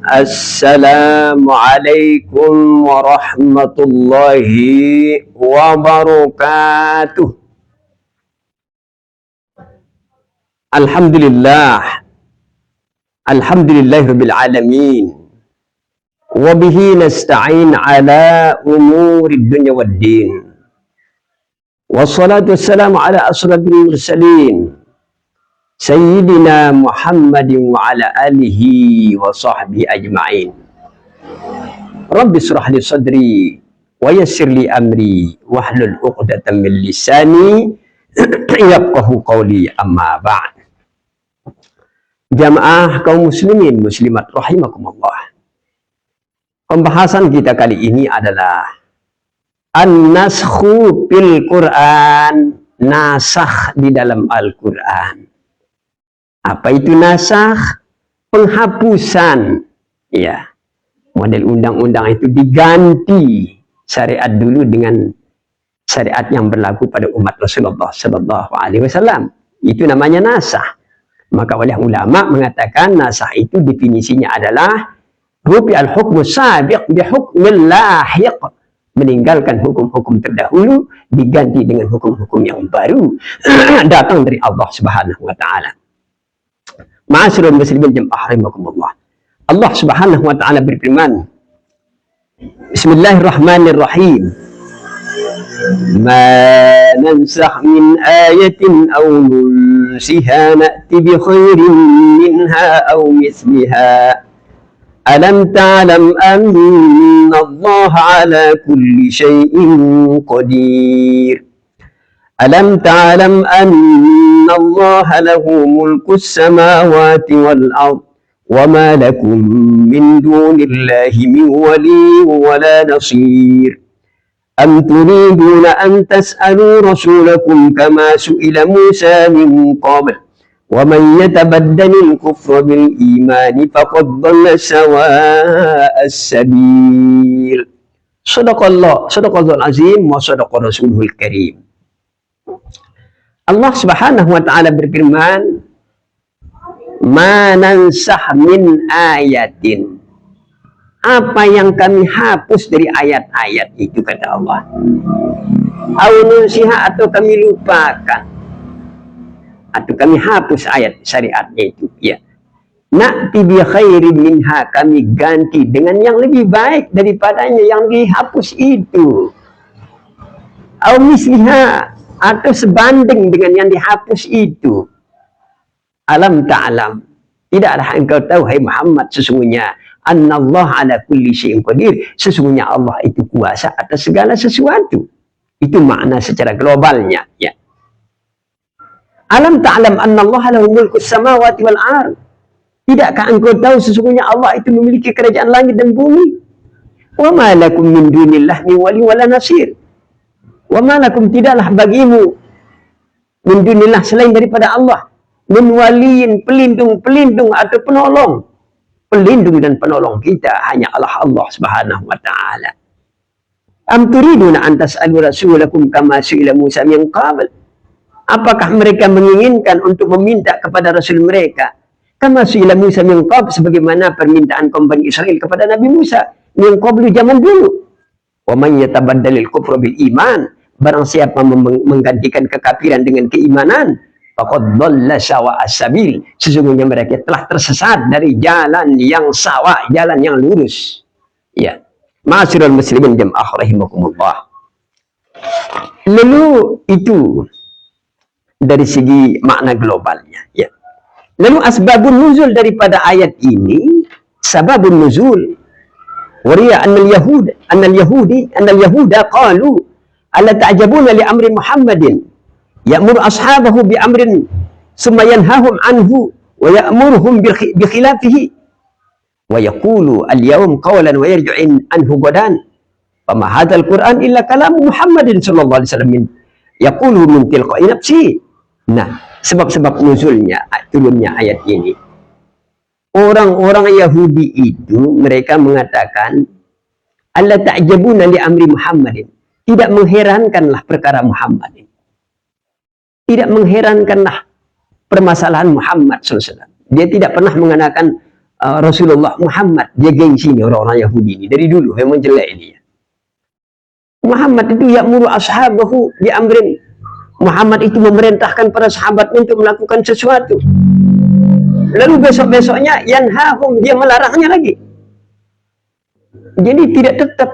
Assalamualaikum warahmatullahi wabarakatuh. Alhamdulillah. Alhamdulillahirabbil alamin. Wa bihi nasta'in ala umurid dunya waddin. Wassalatu wassalamu ala asrafil mursalin. Sayyidina Muhammadin wa ala alihi wa sahbihi ajma'in. Rabbi shrah li sadri wa yassir li amri wahlul 'uqdatam min lisani yafqahu qawli, amma ba'd. Jamaah kaum muslimin muslimat rahimakumullah. Pembahasan kita kali ini adalah an-naskhu fil Quran, nasakh di dalam Al-Quran. Apa itu nasakh? Penghapusan. Ya. Model undang-undang itu diganti syariat dulu dengan syariat yang berlaku pada umat Rasulullah sallallahu alaihi wasallam. Itu namanya nasakh. Maka oleh ulama mengatakan nasakh itu definisinya adalah rufi al-hukmu sabiq bi hukmil lahiq. Meninggalkan hukum-hukum terdahulu diganti dengan hukum-hukum yang baru datang dari Allah Subhanahu wa taala. Ma'asyiral muslimin jamaah rahimakumullah. Allah Subhanahu wa taala berfirman, Bismillahirrahmanirrahim. Ma nansakh min ayatin aw nunsiha na'ti bi khairin minha aw mithliha. Alam ta'lam anna Allah ala kulli shay'in qadir. Alam ta'lam anna Allah lahu mulku samawati wal ard wa ma lakum min dunillahi min wali wa la nasir. Am turiduna an tas'alu rasulakum kama su'ila Musa min qabl wa man yatabaddalil kufra bil imani faqad dhalla sawa'as sabil. Sadaqallahul azim wa sadaqa rasulul karim. Allah Subhanahu wa taala berfirman, "Ma nansakh min ayatin." Apa yang kami hapus dari ayat-ayat itu, kata Allah. Aw nunsiha, atau kami lupakan. Atau kami hapus ayat syariatnya itu, ya. Na'ti bi khairin minha, kami ganti dengan yang lebih baik daripadanya yang dihapus itu. Aw misliha, atau sebanding dengan yang dihapus itu. Alam ta'lam, tidaklah engkau tahu hai Muhammad, sesungguhnya annallah ala kulli syai'in qadir, sesungguhnya Allah itu kuasa atas segala sesuatu. Itu makna secara globalnya, ya. Alam ta'lam annallaha lahu mulku samawati wal ard, tidakkah engkau tahu sesungguhnya Allah itu memiliki kerajaan langit dan bumi? Wa ma lakum min dunillahi min wali wala nasir. Wa malakum, tidaklah bagimu min dunillah, selain daripada Allah, min waliyin, pelindung atau penolong. Pelindung dan penolong kita hanya Allah Subhanahu wa taala. Am turiduna an tas'alu rasulakum kama su'ila Musa min qabl. Apakah mereka menginginkan untuk meminta kepada rasul mereka kama su'ila Musa min qabl, sebagaimana permintaan kaum Bani Israel kepada Nabi Musa min qablu, zaman dulu. Wa man yatabaddalil kufra bil iman, barang siapa menggantikan kekafiran dengan keimanan, faqad dhalla sawa'as sabil, sesungguhnya mereka telah tersesat dari jalan yang sawa, jalan yang lurus. Ya. Ma'asyiral muslimin jamaah rahimakumullah. Lalu itu dari segi makna globalnya, ya. Lalu asbabun nuzul daripada ayat ini, sababun nuzul wariya annal yahuda qalu alla ta'jabuna li amri Muhammadin ya'muru ashabahu bi amrin summa yanhahum anhu wa ya'muruhum bi khilafihi wa yaqulu al-yawm qawlan wa yarji'u anhu gadan. Fama hadzal Qur'an illa kalamu Muhammadin sallallahu alaihi wasallam yaqulu min tilqa'i nafsi. Nah, sebab-sebab nuzulnya, turunnya ayat ini. Orang-orang Yahudi itu mereka mengatakan alla ta'jabuna li amri Muhammadin, tidak mengherankanlah perkara Muhammad. Tidak mengherankanlah permasalahan Muhammad SAW. Dia tidak pernah mengenakan Rasulullah Muhammad, dia gengsi nih orang-orang Yahudi ini dari dulu memang jelek ini. Muhammad itu ya'muru ashabahu bi amrin. Muhammad itu memerintahkan para sahabatnya untuk melakukan sesuatu. Lalu besok-besoknya yanhahum, dia melarangnya lagi. Jadi tidak tetap.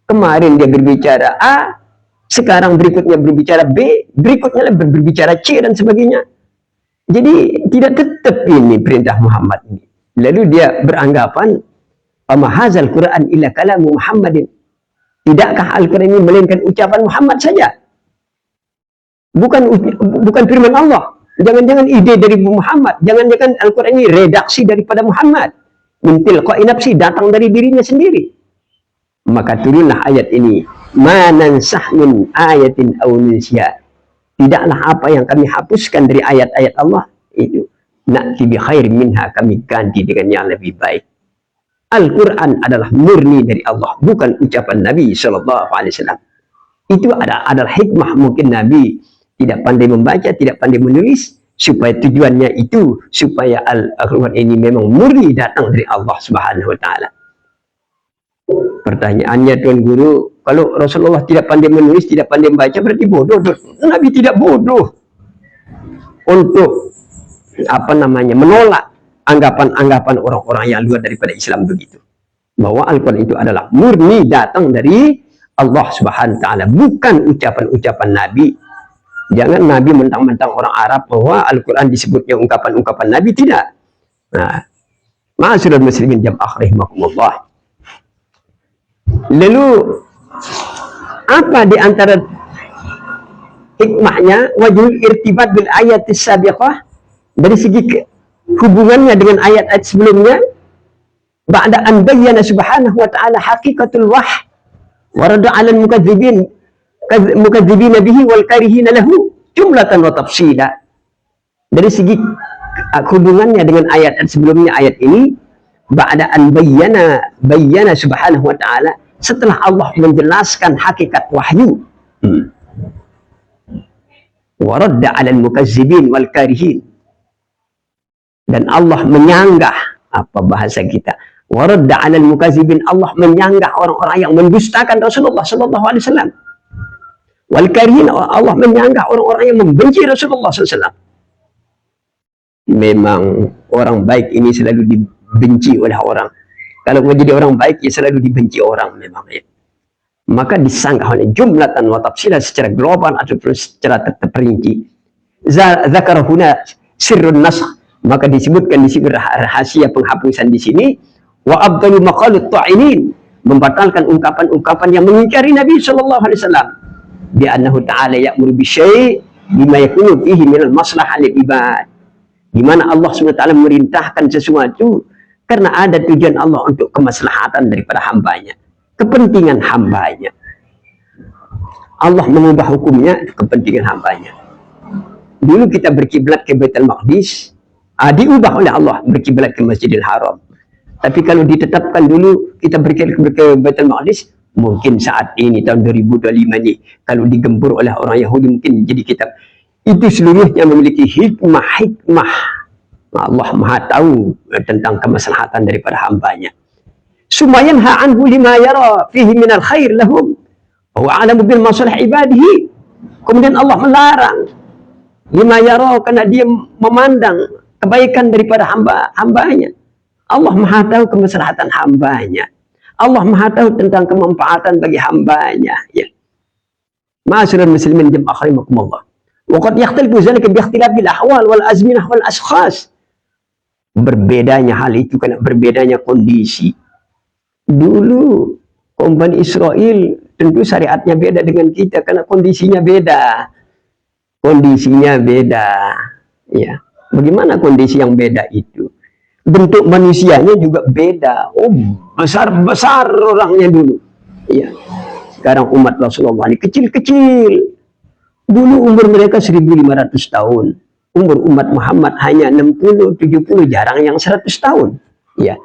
Kemarin dia berbicara A, sekarang berikutnya berbicara B, berikutnya berbicara C dan sebagainya. Jadi tidak tetap ini perintah Muhammad ini. Lalu dia beranggapan, "Amahazal Quran illa kalamu Muhammadin." Tidakkah Al-Quran ini melainkan ucapan Muhammad saja? Bukan firman Allah. Jangan-jangan ide dari Muhammad. Jangan-jangan Al-Quran ini redaksi daripada Muhammad. Min tilqa'i nafsi, datang dari dirinya sendiri. Maka turunlah ayat ini. Ma nansah min ayatin aw nunsiha. Tidaklah apa yang kami hapuskan dari ayat-ayat Allah itu. Na'ti bi khairin minha, kami ganti dengan yang lebih baik. Al-Quran adalah murni dari Allah, bukan ucapan Nabi SAW. Itu adalah hikmah. Mungkin Nabi tidak pandai membaca, tidak pandai menulis, supaya tujuannya itu, supaya Al-Quran ini memang murni datang dari Allah Subhanahu Wa Taala. Pertanyaannya, Tuan Guru, kalau Rasulullah tidak pandai menulis, tidak pandai membaca, berarti bodoh. Nabi tidak bodoh untuk menolak anggapan-anggapan orang-orang yang luar daripada Islam begitu. Bahwa Al-Quran itu adalah murni datang dari Allah Subhanahu Wa Taala, bukan ucapan-ucapan Nabi. Jangan Nabi mentang-mentang orang Arab bahwa Al-Quran disebutnya ungkapan-ungkapan Nabi, tidak. Nah, ma'asyiral muslimin jam'ah rahimakumullah. Lalu apa di antara hikmahnya wajhul irtibat bil ayatis sabiqah, dari segi hubungannya dengan ayat-ayat sebelumnya, ba'da an bayyana subhanahu wa ta'ala haqiqatul wahy wa radda 'alal mukadzibin bihi wal karihina lahu jumlatan wa tafsila. Dari segi hubungannya dengan ayat-ayat sebelumnya, ayat ini ba'da an bayyana subhanahu wa ta'ala, setelah Allah menjelaskan hakikat wahyu, wa radda 'alal mukadzibin wal karihin, dan Allah menyanggah, apa bahasa kita, waradda 'alal mukadzibin, Allah menyanggah orang-orang yang mendustakan Rasulullah sallallahu alaihi wasallam. Wal karihin, Allah menyanggah orang-orang yang membenci Rasulullah sallallahu alaihi wasallam. Memang orang baik ini selalu dibenci oleh orang. Kalau menjadi orang baik, ya selalu dibenci orang memang ya. Maka disanggah oleh jumlatan wa tafsilan, secara global ataupun secara terperinci. Zakara huna sirrun nasakh, maka disebutkan di sini rahasia penghapusan di sini. Wa abdalu maqalut ta'inin, membatalkan ungkapan-ungkapan yang mengingkari Nabi sallallahu alaihi wasallam. Bi annahu ta'ala ya'muru bi syai' bima yakunu fihi minal maslahah lil ibad. Di mana Allah SWT memerintahkan sesuatu karena ada tujuan Allah untuk kemaslahatan daripada hambanya, kepentingan hambanya. Allah mengubah hukumnya kepentingan hambanya. Dulu kita berkiblat ke Baitul Maqdis, diubah oleh Allah berkiblat ke Masjidil Haram. Tapi kalau ditetapkan dulu kita berkiblat ke Baitul Maqdis, mungkin saat ini tahun 2025 ini kalau digempur oleh orang Yahudi mungkin jadi kitab. Itu seluruhnya memiliki hikmah. Allah Maha tahu tentang kemaslahatan daripada hambanya. Sumayanha anhu lima yara fihi minal khair lahum wa a'lamu bil masalah ibadihi. Kemudian Allah melarang lima yara, karena dia memandang kebaikan daripada hambanya. Allah Maha tahu kemaslahatan hambanya. Allah Maha tahu tentang kemanfaatan bagi hambanya. Ya. Ma'asyiral muslimin jam'ah rahimakumullah. Wa qad yakhtalifu dzalika bi ikhtilabil ahwal wal azminah wal ashkhas. Berbedanya hal itu karena berbedanya kondisi. Dulu kaum Bani Israel tentu syariatnya beda dengan kita karena kondisinya beda. Kondisinya beda. Ya. Bagaimana kondisi yang beda itu? Bentuk manusianya juga beda. Oh, besar-besar orangnya dulu. Ya. Sekarang umat Rasulullah ini kecil-kecil. Dulu umur mereka 1500 tahun. Umur umat Muhammad hanya 60, 70, jarang yang 100 tahun. Ya.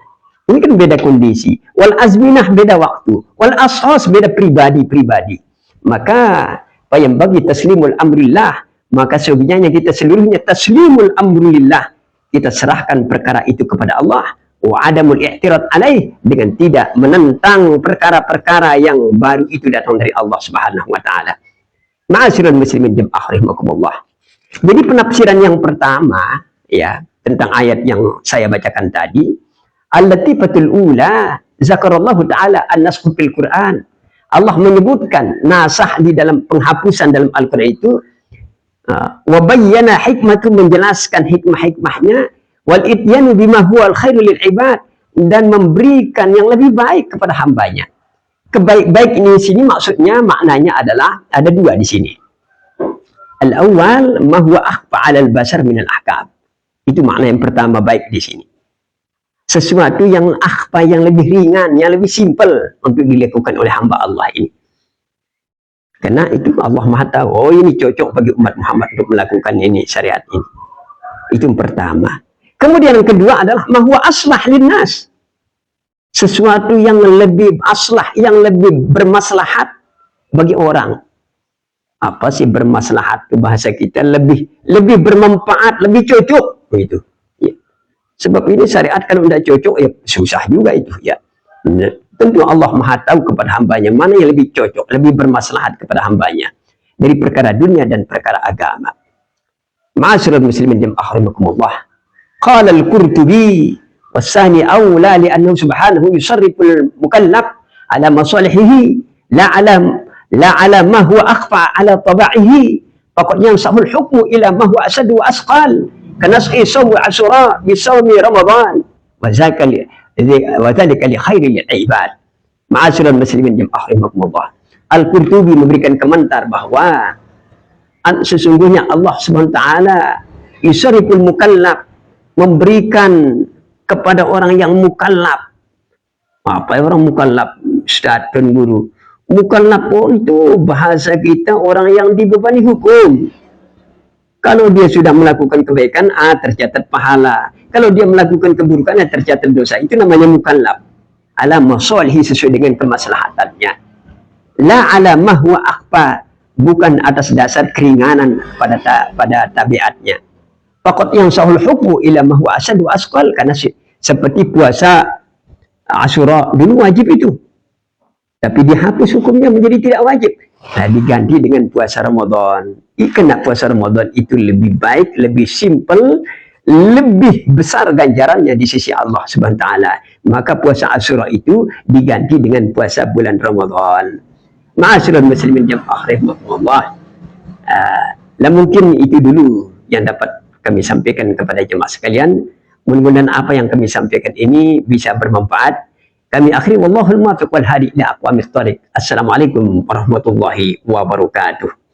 Ini kan beda kondisi. Wal azminah beda waktu. Wal ashas beda pribadi-pribadi. Maka apa yang bagi taslimul amrillah, maka sebenarnya kita seluruhnya taslimul amrillah. Kita serahkan perkara itu kepada Allah. wa adamul i'tirad alaih, dengan tidak menentang perkara-perkara yang baru itu datang dari Allah Subhanahu wa taala. Ma'asyiral muslimin jamaah rahimakumullah. Jadi penafsiran yang pertama ya tentang ayat yang saya bacakan tadi, al-latifatul ula zakarallahu taala an-nasakh fil Quran. Allah menyebutkan nasah di dalam penghapusan dalam Al-Quran itu, wa bayyana hikmatu, menjelaskan hikmah-hikmahnya, wal ityanu bima huwal khairu lil ibad, dan memberikan yang lebih baik kepada hambanya. Kebaik-baik ini di sini maksudnya maknanya adalah ada dua di sini. Al-awwal ma huwa akhfa 'ala al-bashar min al-ahkam. Itu makna yang pertama baik di sini. Sesuatu yang akhfa, yang lebih ringan, yang lebih simpel untuk dilakukan oleh hamba Allah ini. Karena itu Allah Maha tahu, oh ini cocok bagi umat Muhammad untuk melakukan ini, syariat ini. Itu yang pertama. Kemudian yang kedua adalah ma huwa aslah linnas. Sesuatu yang lebih aslah, yang lebih bermaslahat bagi orang. Apa sih bermaslahat ke bahasa kita? Lebih bermanfaat, lebih cocok begitu. Ya. Sebab ini syariat kalau tidak cocok ya susah juga itu ya. Tentu Allah Maha tahu kepada hambanya mana yang lebih cocok, lebih bermaslahat kepada hambanya dari perkara dunia dan perkara agama. Ma'asyiral muslimin jamaah rahimakumullah. Qala al-Qurtubi wasani awla li'annahu subhanahu yusarriful mukallaf ala masalihihi la ala ma huwa akhfa ala taba'ihi faqad yansahul hukmu ila ma huwa asad wa asqal kanas'i sawmi asura bi sawmi ramadan wa dzalika li khairi lil ibad. Ma'asyiral muslimin jamaah rahimakumullah. Al-Qurtubi memberikan komentar bahwa sesungguhnya Allah Subhanahu wa taala yusarriful mukallaf, memberikan kepada orang yang mukallaf. Apa orang mukallaf? Ustaz dan guru. Mukallaf itu bahasa kita orang yang dibebani hukum. Kalau dia sudah melakukan kebaikan, tercatat pahala. Kalau dia melakukan keburukan, tercatat dosa. Itu namanya mukallaf. Ala masalihi, sesuai dengan kemaslahatannya. La ala mahwa akhfa, bukan atas dasar keringanan pada tabiatnya. Faqat yang sahul hukmu ila mahwa asad wa asqal, karena seperti puasa Asyura dulu wajib itu, tapi dihapus hukumnya menjadi tidak wajib. Nah, diganti dengan puasa Ramadan. Karena puasa Ramadan itu lebih baik, lebih simpel, lebih besar ganjarannya di sisi Allah Subhanahu wa taala. Maka puasa Asyura itu diganti dengan puasa bulan Ramadan. Ma'asyiral muslimin jamaah rahimakumullah. Mungkin itu dulu yang dapat kami sampaikan kepada jemaah sekalian. Mudah-mudahan apa yang kami sampaikan ini bisa bermanfaat. Kami akhiri wallahul muwaffiq wal hadi ila aqwamit thoriq. Assalamualaikum warahmatullahi wabarakatuh.